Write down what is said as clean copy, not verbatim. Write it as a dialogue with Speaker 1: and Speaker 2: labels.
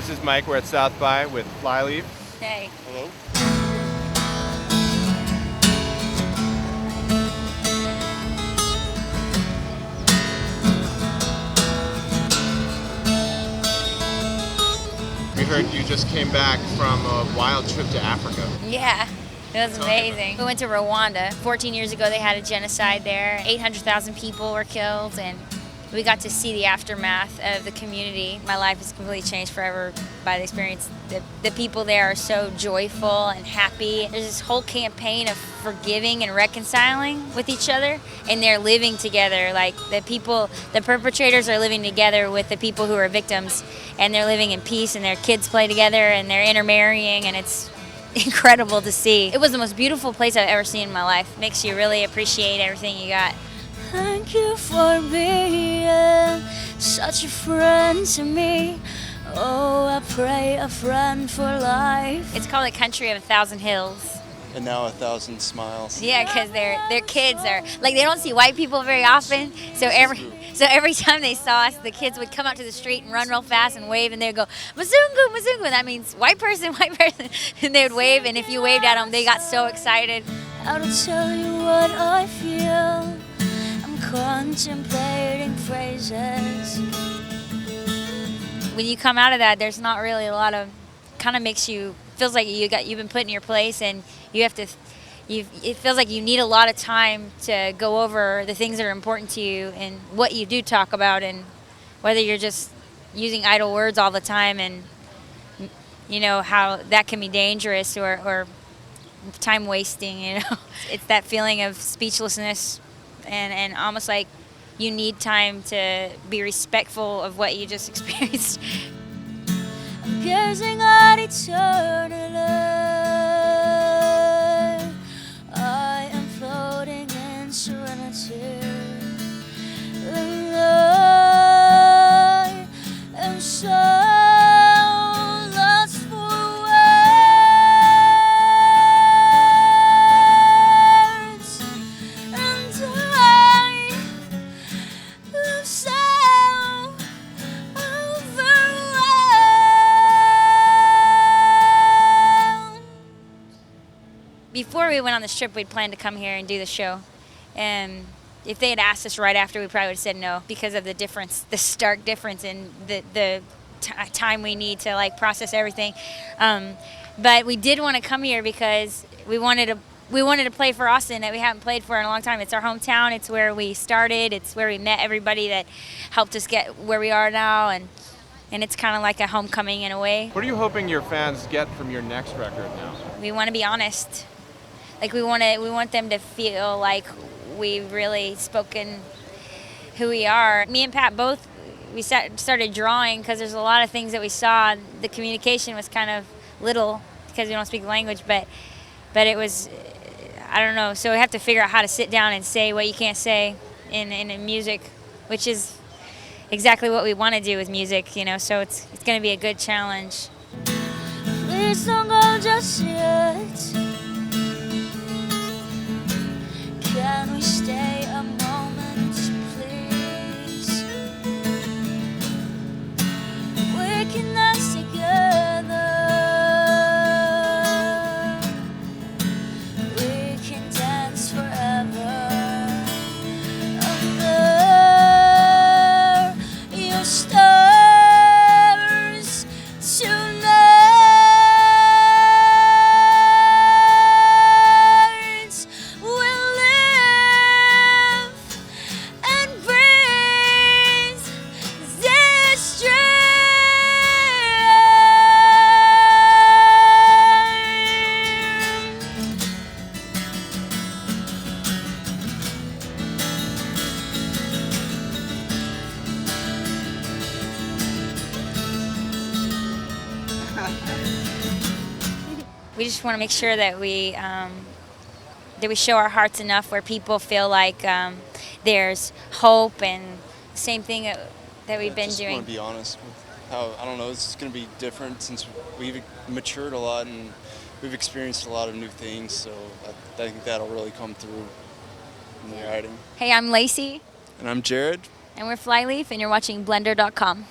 Speaker 1: This is Mike. We're at South by with Flyleaf.
Speaker 2: Hey.
Speaker 1: Hello. We heard you just came back from a wild trip to Africa.
Speaker 2: Yeah, it was amazing. We went to Rwanda. 14 years ago, they had a genocide there. 800,000 people were killed, and we got to see the aftermath of the community. My life has completely changed forever by the experience. The people there are so joyful and happy. There's this whole campaign of forgiving and reconciling with each other, and they're living together. Like the perpetrators are living together with the people who are victims, and they're living in peace, and their kids play together, and they're intermarrying, and it's incredible to see. It was the most beautiful place I've ever seen in my life. Makes you really appreciate everything you got.
Speaker 3: Thank you for being such a friend to me. Oh, I pray a friend for life.
Speaker 2: It's called the country of 1,000 hills.
Speaker 4: And now 1,000 smiles.
Speaker 2: Yeah, because their kids are like, they don't see white people very often. So every time they saw us, the kids would come out to the street and run real fast and wave, and they'd go, Mzungu, Mzungu. That means white person, white person. And they would wave, and if you waved at them, they got so excited.
Speaker 3: How to tell you what I feel? I'm contemplating phrases.
Speaker 2: When you come out of that, there's not really a lot of, kind of makes you, feels like you've been put in your place, and it feels like you need a lot of time to go over the things that are important to you and what you do talk about, and whether you're just using idle words all the time, and you know how that can be dangerous or time wasting, you know. It's that feeling of speechlessness and almost like you need time to be respectful of what you just experienced.
Speaker 3: I'm gazing at eternity. I am floating in serenity. And I am so lost for words. And I am so overwhelmed.
Speaker 2: Before we went on this trip, we'd planned to come here and do the show. And if they had asked us right after, we probably would have said no, because of the difference, the stark difference in the time we need to like process everything. But we did want to come here because we wanted to play for Austin that we haven't played for in a long time. It's our hometown. It's where we started. It's where we met everybody that helped us get where we are now, and it's kind of like a homecoming in a way.
Speaker 1: What are you hoping your fans get from your next record now?
Speaker 2: We want to be honest. Like we want them to feel like we've really spoken who we are. Me and Pat both, we started drawing because there's a lot of things that we saw. The communication was kind of little because we don't speak the language, but it was, I don't know. So we have to figure out how to sit down and say what you can't say in music, which is exactly what we want to do with music, you know. So it's going to be a good challenge.
Speaker 3: Please don't go just yet. Can we stay a moment, please? We can dance together. We can dance forever. Under your stars tonight.
Speaker 2: We just want to make sure that we show our hearts enough where people feel like there's hope, and same thing that we've been doing.
Speaker 4: I want to be honest with how, I don't know, it's going to be different since we've matured a lot and we've experienced a lot of new things, so I think that'll really come through in the writing.
Speaker 2: Hey, I'm Lacey.
Speaker 4: And I'm Jared.
Speaker 2: And we're Flyleaf, and you're watching Blender.com.